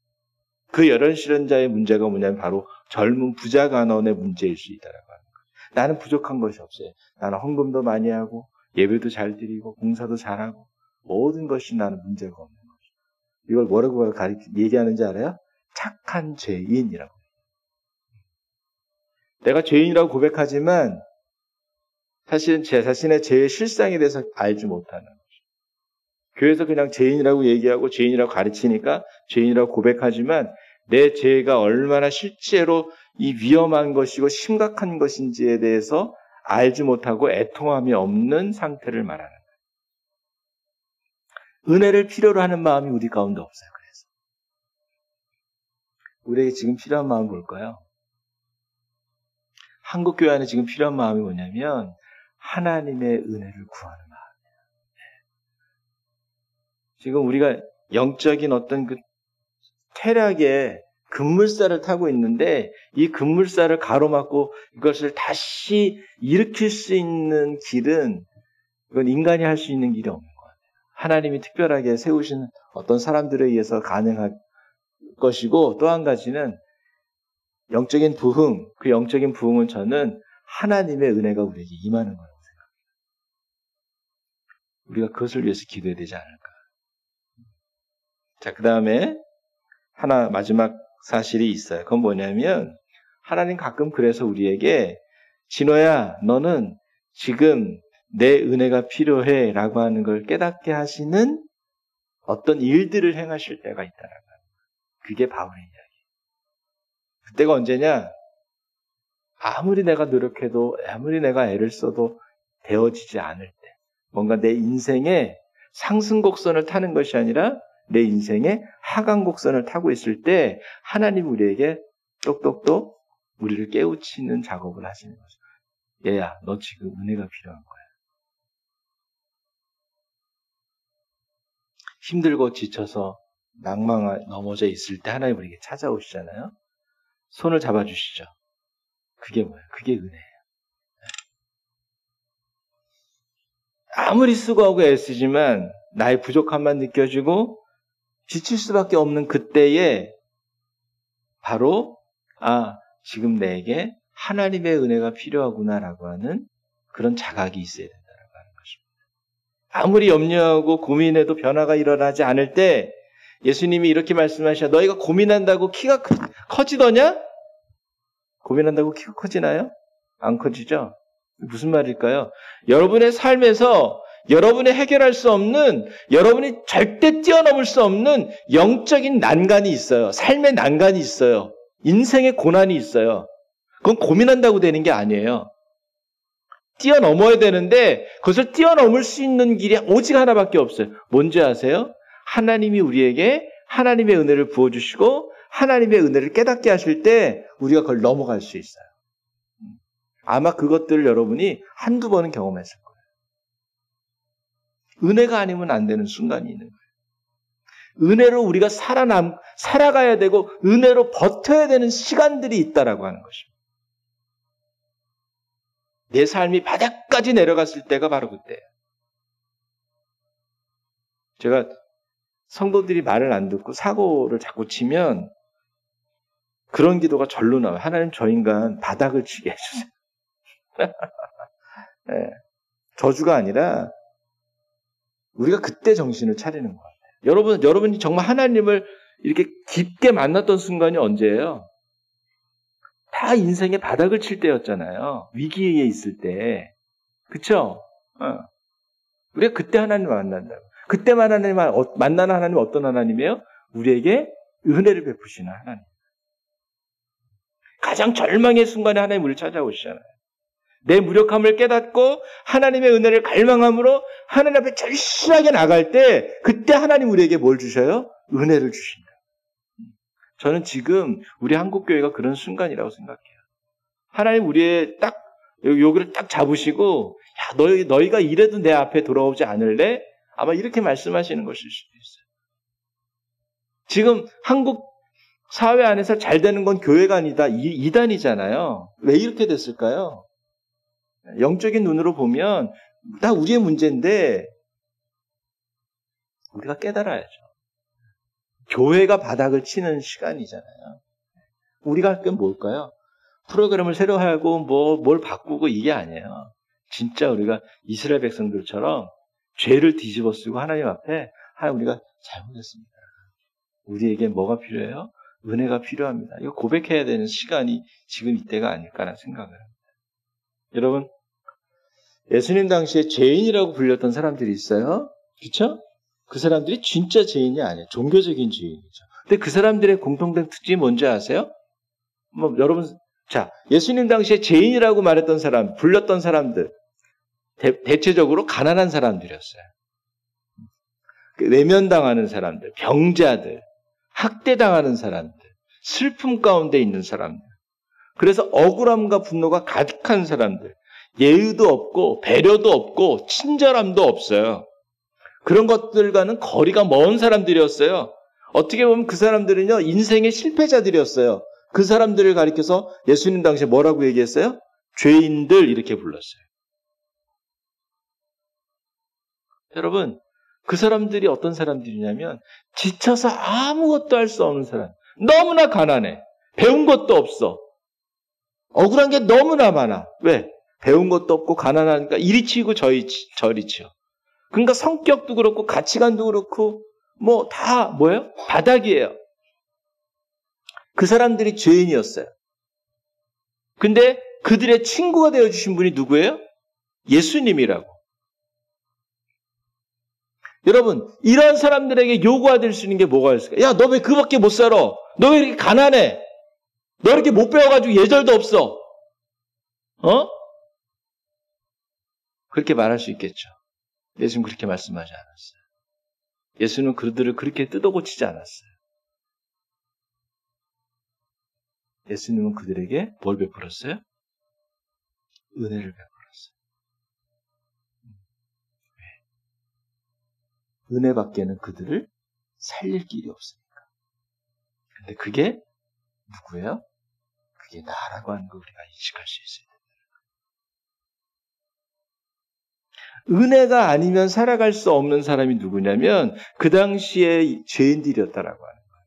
그 열혈 신자의 문제가 뭐냐면 바로 젊은 부자 간원의 문제일 수 있다라고 하는 거예요. 나는 부족한 것이 없어요. 나는 헌금도 많이 하고 예배도 잘 드리고 봉사도 잘하고 모든 것이 나는 문제가 없는 거죠. 이걸 뭐라고 얘기하는지 알아요? 착한 죄인이라고. 내가 죄인이라고 고백하지만 사실은 제 자신의 죄의 실상에 대해서 알지 못하는 거죠. 교회에서 그냥 죄인이라고 얘기하고 죄인이라고 가르치니까 죄인이라고 고백하지만 내 죄가 얼마나 실제로 이 위험한 것이고 심각한 것인지에 대해서 알지 못하고 애통함이 없는 상태를 말하는 거예요. 은혜를 필요로 하는 마음이 우리 가운데 없어요. 그래서 우리에게 지금 필요한 마음은 뭘까요? 한국교회 안에 지금 필요한 마음이 뭐냐면 하나님의 은혜를 구하는 마음이에요. 지금 우리가 영적인 어떤 그 태락의 급물살을 타고 있는데 이 급물살을 가로막고 이것을 다시 일으킬 수 있는 길은 이건 인간이 할 수 있는 길이 없는 것 같아요. 하나님이 특별하게 세우신 어떤 사람들에 의해서 가능할 것이고 또 한 가지는 영적인 부흥, 그 영적인 부흥은 저는 하나님의 은혜가 우리에게 임하는 거라고 생각합니다. 우리가 그것을 위해서 기도해야 되지 않을까. 자, 그 다음에 하나 마지막 사실이 있어요. 그건 뭐냐면 하나님 가끔 그래서 우리에게 진호야, 너는 지금 내 은혜가 필요해 라고 하는 걸 깨닫게 하시는 어떤 일들을 행하실 때가 있다라는 거예요. 그게 바울의 이야기. 그때가 언제냐? 아무리 내가 노력해도 아무리 내가 애를 써도 되어지지 않을 때 뭔가 내 인생에 상승곡선을 타는 것이 아니라 내 인생에 하강곡선을 타고 있을 때 하나님 우리에게 똑똑똑 우리를 깨우치는 작업을 하시는 거죠. 얘야, 너 지금 은혜가 필요한 거야. 힘들고 지쳐서 넘어져 있을 때 하나님 우리에게 찾아오시잖아요. 손을 잡아주시죠. 그게 뭐예요? 그게 은혜예요. 아무리 수고하고 애쓰지만 나의 부족함만 느껴지고 지칠 수밖에 없는 그때에 바로 지금 내게 하나님의 은혜가 필요하구나라고 하는 그런 자각이 있어야 된다고 하는 것입니다. 아무리 염려하고 고민해도 변화가 일어나지 않을 때 예수님이 이렇게 말씀하셔. 너희가 고민한다고 키가 커지더냐? 고민한다고 키가 커지나요? 안 커지죠? 무슨 말일까요? 여러분의 삶에서 여러분이 해결할 수 없는, 여러분이 절대 뛰어넘을 수 없는 영적인 난간이 있어요. 삶의 난간이 있어요. 인생의 고난이 있어요. 그건 고민한다고 되는 게 아니에요. 뛰어넘어야 되는데 그것을 뛰어넘을 수 있는 길이 오직 하나밖에 없어요. 뭔지 아세요? 하나님이 우리에게 하나님의 은혜를 부어주시고 하나님의 은혜를 깨닫게 하실 때 우리가 그걸 넘어갈 수 있어요. 아마 그것들을 여러분이 한두 번은 경험했을 거예요. 은혜가 아니면 안 되는 순간이 있는 거예요. 은혜로 우리가 살아가야 되고 은혜로 버텨야 되는 시간들이 있다라고 하는 것입니다. 내 삶이 바닥까지 내려갔을 때가 바로 그때예요. 제가 성도들이 말을 안 듣고 사고를 자꾸 치면 그런 기도가 절로 나와요. 하나님 저 인간 바닥을 치게 해주세요. 네. 저주가 아니라 우리가 그때 정신을 차리는 것 같아요. 여러분이 정말 하나님을 이렇게 깊게 만났던 순간이 언제예요? 다 인생의 바닥을 칠 때였잖아요. 위기에 있을 때. 그쵸? 우리가 그때 하나님을 만난다고. 그때 만나는 하나님 어떤 하나님이에요? 우리에게 은혜를 베푸시는 하나님. 가장 절망의 순간에 하나님 우리를 찾아오시잖아요. 내 무력함을 깨닫고 하나님의 은혜를 갈망함으로 하나님 앞에 절실하게 나갈 때 그때 하나님 우리에게 뭘 주셔요? 은혜를 주신다. 저는 지금 우리 한국교회가 그런 순간이라고 생각해요. 하나님 우리의 딱 여기를 딱 잡으시고 야 너희가 이래도 내 앞에 돌아오지 않을래? 아마 이렇게 말씀하시는 것일 수도 있어요. 지금 한국 사회 안에서 잘 되는 건 교회가 아니다. 이단이잖아요. 왜 이렇게 됐을까요? 영적인 눈으로 보면 다 우리의 문제인데 우리가 깨달아야죠. 교회가 바닥을 치는 시간이잖아요. 우리가 할 건 뭘까요? 프로그램을 새로 하고 뭘 바꾸고 이게 아니에요. 진짜 우리가 이스라엘 백성들처럼 죄를 뒤집어 쓰고 하나님 앞에 하나님 우리가 잘못했습니다. 우리에게 뭐가 필요해요? 은혜가 필요합니다. 이거 고백해야 되는 시간이 지금 이때가 아닐까라는 생각을 합니다. 여러분, 예수님 당시에 죄인이라고 불렸던 사람들이 있어요. 그렇죠? 그 사람들이 진짜 죄인이 아니에요. 종교적인 죄인이죠. 근데 그 사람들의 공통된 특징이 뭔지 아세요? 여러분, 자, 예수님 당시에 죄인이라고 말했던 사람, 불렸던 사람들, 대체적으로 가난한 사람들이었어요. 외면당하는 사람들, 병자들, 학대당하는 사람들, 슬픔 가운데 있는 사람들, 그래서 억울함과 분노가 가득한 사람들, 예의도 없고 배려도 없고 친절함도 없어요. 그런 것들과는 거리가 먼 사람들이었어요. 어떻게 보면 그 사람들은요, 인생의 실패자들이었어요. 그 사람들을 가리켜서 예수님 당시에 뭐라고 얘기했어요? 죄인들 이렇게 불렀어요. 여러분, 그 사람들이 어떤 사람들이냐면 지쳐서 아무것도 할 수 없는 사람. 너무나 가난해. 배운 것도 없어. 억울한 게 너무나 많아. 왜? 배운 것도 없고 가난하니까 이리 치고 저리 치요. 그러니까 성격도 그렇고 가치관도 그렇고 다 뭐예요? 바닥이에요. 그 사람들이 죄인이었어요. 근데 그들의 친구가 되어주신 분이 누구예요? 예수님이라고. 여러분, 이런 사람들에게 요구할 수 있는 게 뭐가 있을까? 야, 너 왜 그밖에 못 살아? 너 왜 이렇게 가난해? 너 이렇게 못 배워가지고 예절도 없어? 그렇게 말할 수 있겠죠. 예수는 그렇게 말씀하지 않았어요. 예수는 그들을 그렇게 뜯어고치지 않았어요. 예수님은 그들에게 뭘 베풀었어요? 은혜를 베풀었어요. 왜? 은혜밖에는 그들을 살릴 길이 없으니까. 근데 그게 누구예요? 그게 나라고 하는 거 우리가 인식할 수 있어요. 은혜가 아니면 살아갈 수 없는 사람이 누구냐면 그 당시에 죄인들이었다라고 하는 거예요.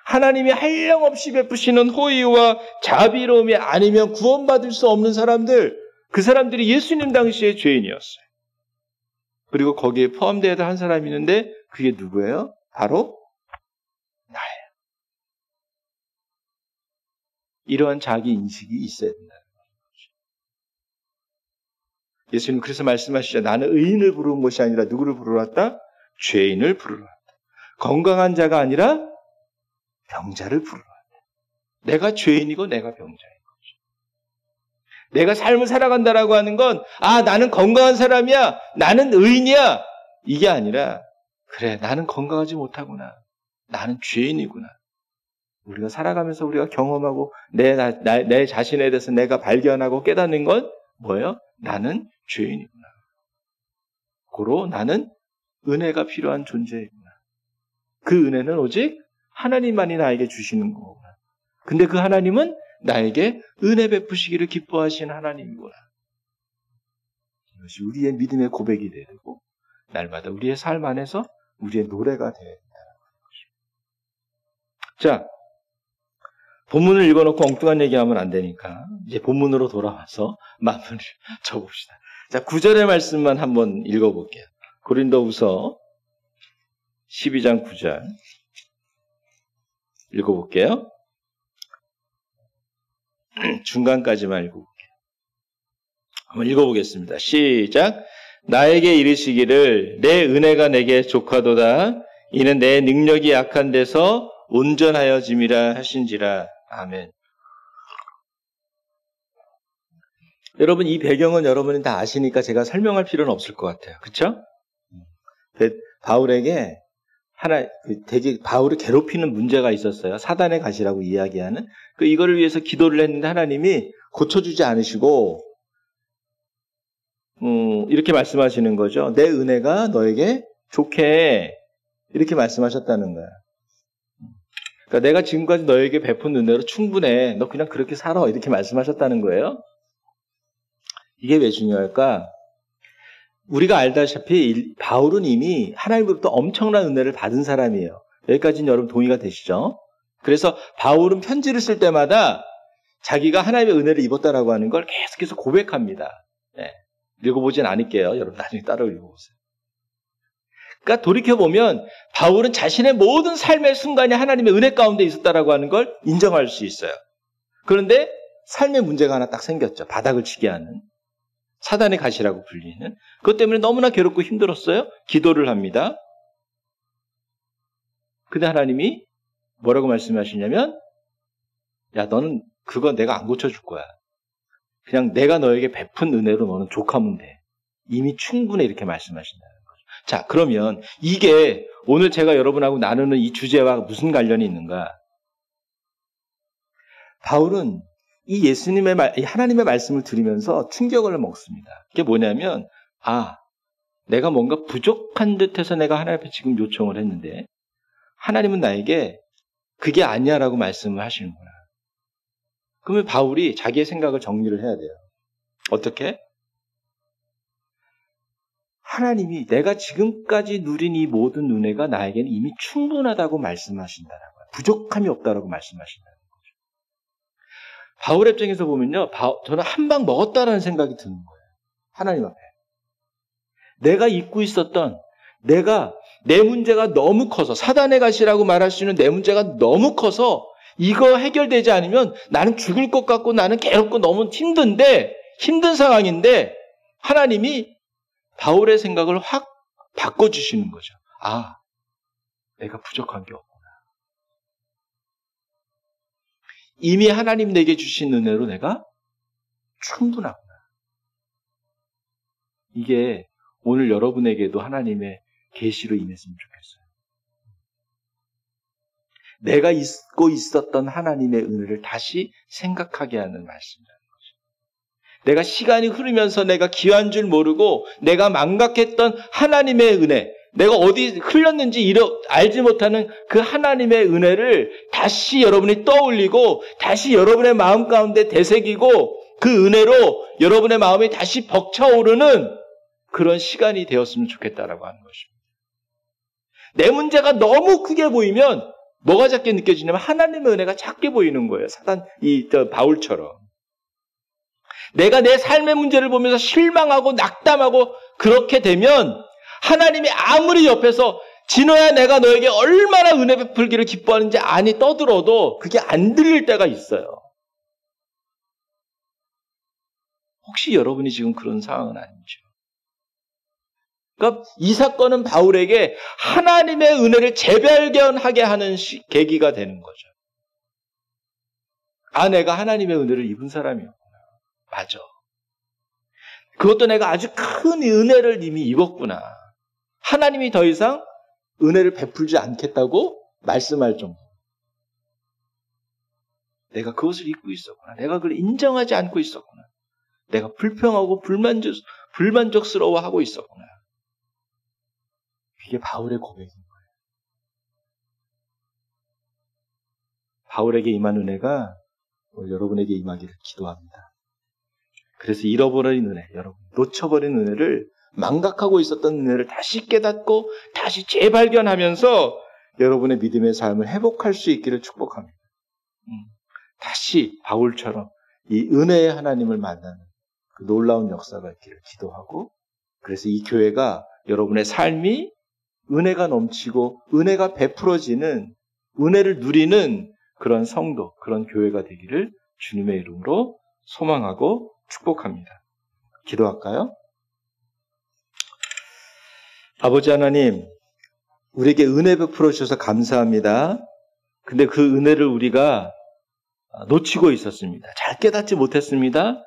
하나님이 한량없이 베푸시는 호의와 자비로움이 아니면 구원받을 수 없는 사람들, 그 사람들이 예수님 당시의 죄인이었어요. 그리고 거기에 포함되어야 한 사람이 있는데 그게 누구예요? 바로 나예요. 이러한 자기 인식이 있어야 된다. 예수님 그래서 말씀하시죠. 나는 의인을 부르는 것이 아니라 누구를 부르러 왔다? 죄인을 부르러 왔다. 건강한 자가 아니라 병자를 부르러 왔다. 내가 죄인이고 내가 병자인 거죠. 내가 삶을 살아간다라고 하는 건 나는 건강한 사람이야. 나는 의인이야. 이게 아니라 그래, 나는 건강하지 못하구나. 나는 죄인이구나. 우리가 살아가면서 우리가 경험하고 내 자신에 대해서 내가 발견하고 깨닫는 건 뭐예요? 나는 죄인이구나. 고로 나는 은혜가 필요한 존재이구나. 그 은혜는 오직 하나님만이 나에게 주시는 거구나. 근데 그 하나님은 나에게 은혜 베푸시기를 기뻐하신 하나님이구나. 이것이 우리의 믿음의 고백이 되야 되고 날마다 우리의 삶 안에서 우리의 노래가 되어야 된다는 것입니다. 자, 본문을 읽어놓고 엉뚱한 얘기하면 안 되니까 이제 본문으로 돌아와서 마무리를 쳐봅시다. 자, 9절의 말씀만 한번 읽어볼게요. 고린도후서 12장 9절 읽어볼게요. 중간까지만 읽어볼게요. 한번 읽어보겠습니다. 시작. 나에게 이르시기를 내 은혜가 내게 족하도다. 이는 내 능력이 약한 데서 온전하여짐이라 하신지라. 아멘. 여러분, 이 배경은 여러분이 다 아시니까 제가 설명할 필요는 없을 것 같아요. 그렇죠? 바울에게 되게 바울을 괴롭히는 문제가 있었어요. 사단의 가시라고 이야기하는. 이거를 위해서 기도를 했는데 하나님이 고쳐주지 않으시고 이렇게 말씀하시는 거죠. 내 은혜가 너에게 좋게 이렇게 말씀하셨다는 거야. 그러니까 내가 지금까지 너에게 베푼 은혜로 충분해. 너 그냥 그렇게 살아. 이렇게 말씀하셨다는 거예요. 이게 왜 중요할까? 우리가 알다시피 바울은 이미 하나님으로부터 엄청난 은혜를 받은 사람이에요. 여기까지는 여러분 동의가 되시죠? 그래서 바울은 편지를 쓸 때마다 자기가 하나님의 은혜를 입었다라고 하는 걸 계속해서 고백합니다. 네. 읽어보진 않을게요. 여러분 나중에 따로 읽어보세요. 그러니까 돌이켜보면 바울은 자신의 모든 삶의 순간이 하나님의 은혜 가운데 있었다라고 하는 걸 인정할 수 있어요. 그런데 삶의 문제가 하나 딱 생겼죠. 바닥을 치게 하는. 사단의 가시라고 불리는. 그것 때문에 너무나 괴롭고 힘들었어요. 기도를 합니다. 근데 하나님이 뭐라고 말씀하시냐면 야, 너는 그거 내가 안 고쳐줄 거야. 그냥 내가 너에게 베푼 은혜로 너는 족하면 돼. 이미 충분해. 이렇게 말씀하신다는 거죠. 자, 그러면 이게 오늘 제가 여러분하고 나누는 이 주제와 무슨 관련이 있는가? 바울은 이 이 하나님의 말씀을 들으면서 충격을 먹습니다. 그게 뭐냐면, 내가 뭔가 부족한 듯해서 내가 하나님 앞에 지금 요청을 했는데, 하나님은 나에게 그게 아니야라고 말씀을 하시는구나. 그러면 바울이 자기의 생각을 정리를 해야 돼요. 어떻게? 하나님이 내가 지금까지 누린 이 모든 은혜가 나에게는 이미 충분하다고 말씀하신다라고요. 부족함이 없다라고 말씀하신다. 바울의 입장에서 보면요, 저는 한 방 먹었다라는 생각이 드는 거예요. 하나님 앞에. 내가 잊고 있었던, 내 문제가 너무 커서, 사단의 가시라고 말할 수 있는 내 문제가 너무 커서, 이거 해결되지 않으면 나는 죽을 것 같고 나는 괴롭고 너무 힘든 상황인데, 하나님이 바울의 생각을 확 바꿔주시는 거죠. 내가 부족한 게 없구나. 이미 하나님 내게 주신 은혜로 내가 충분하구나. 이게 오늘 여러분에게도 하나님의 계시로 임했으면 좋겠어요. 내가 잊고 있었던 하나님의 은혜를 다시 생각하게 하는 말씀이라는 거죠. 내가 시간이 흐르면서 내가 귀한 줄 모르고 내가 망각했던 하나님의 은혜, 내가 어디 흘렸는지 알지 못하는 그 하나님의 은혜를 다시 여러분이 떠올리고 다시 여러분의 마음 가운데 되새기고 그 은혜로 여러분의 마음이 다시 벅차오르는 그런 시간이 되었으면 좋겠다라고 하는 것입니다. 내 문제가 너무 크게 보이면 뭐가 작게 느껴지냐면 하나님의 은혜가 작게 보이는 거예요. 바울처럼. 내가 내 삶의 문제를 보면서 실망하고 낙담하고 그렇게 되면 하나님이 아무리 옆에서 진호야 내가 너에게 얼마나 은혜 베풀기를 기뻐하는지 아니 떠들어도 그게 안 들릴 때가 있어요. 혹시 여러분이 지금 그런 상황은 아닌지요? 그러니까 이 사건은 바울에게 하나님의 은혜를 재발견하게 하는 계기가 되는 거죠. 내가 하나님의 은혜를 입은 사람이었구나. 맞아. 그것도 내가 아주 큰 은혜를 이미 입었구나. 하나님이 더 이상 은혜를 베풀지 않겠다고 말씀할 정도. 내가 그것을 잊고 있었구나. 내가 그걸 인정하지 않고 있었구나. 내가 불평하고 불만족스러워하고 있었구나. 그게 바울의 고백인 거예요. 바울에게 임한 은혜가 여러분에게 임하기를 기도합니다. 그래서 잃어버린 은혜, 여러분 놓쳐버린 은혜를, 망각하고 있었던 은혜를 다시 깨닫고 다시 재발견하면서 여러분의 믿음의 삶을 회복할 수 있기를 축복합니다. 다시 바울처럼 이 은혜의 하나님을 만나는 그 놀라운 역사가 있기를 기도하고, 그래서 이 교회가 여러분의 삶이 은혜가 넘치고 은혜가 베풀어지는, 은혜를 누리는 그런 성도, 그런 교회가 되기를 주님의 이름으로 소망하고 축복합니다. 기도할까요? 아버지 하나님, 우리에게 은혜 베풀어 주셔서 감사합니다. 근데 그 은혜를 우리가 놓치고 있었습니다. 잘 깨닫지 못했습니다.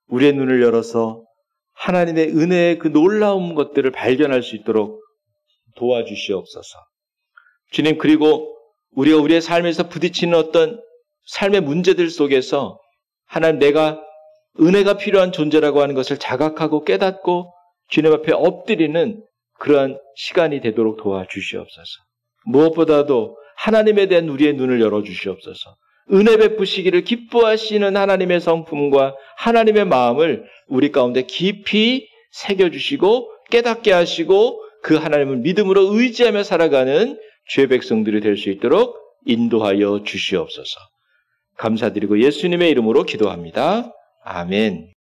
우리의 눈을 열어서 하나님의 은혜의 그 놀라운 것들을 발견할 수 있도록 도와주시옵소서. 주님, 그리고 우리가 우리의 삶에서 부딪히는 어떤 삶의 문제들 속에서 하나님, 내가 은혜가 필요한 존재라고 하는 것을 자각하고 깨닫고 주님 앞에 엎드리는 그러한 시간이 되도록 도와주시옵소서. 무엇보다도 하나님에 대한 우리의 눈을 열어주시옵소서. 은혜 베푸시기를 기뻐하시는 하나님의 성품과 하나님의 마음을 우리 가운데 깊이 새겨주시고 깨닫게 하시고 그 하나님을 믿음으로 의지하며 살아가는 주의 백성들이 될 수 있도록 인도하여 주시옵소서. 감사드리고 예수님의 이름으로 기도합니다. 아멘.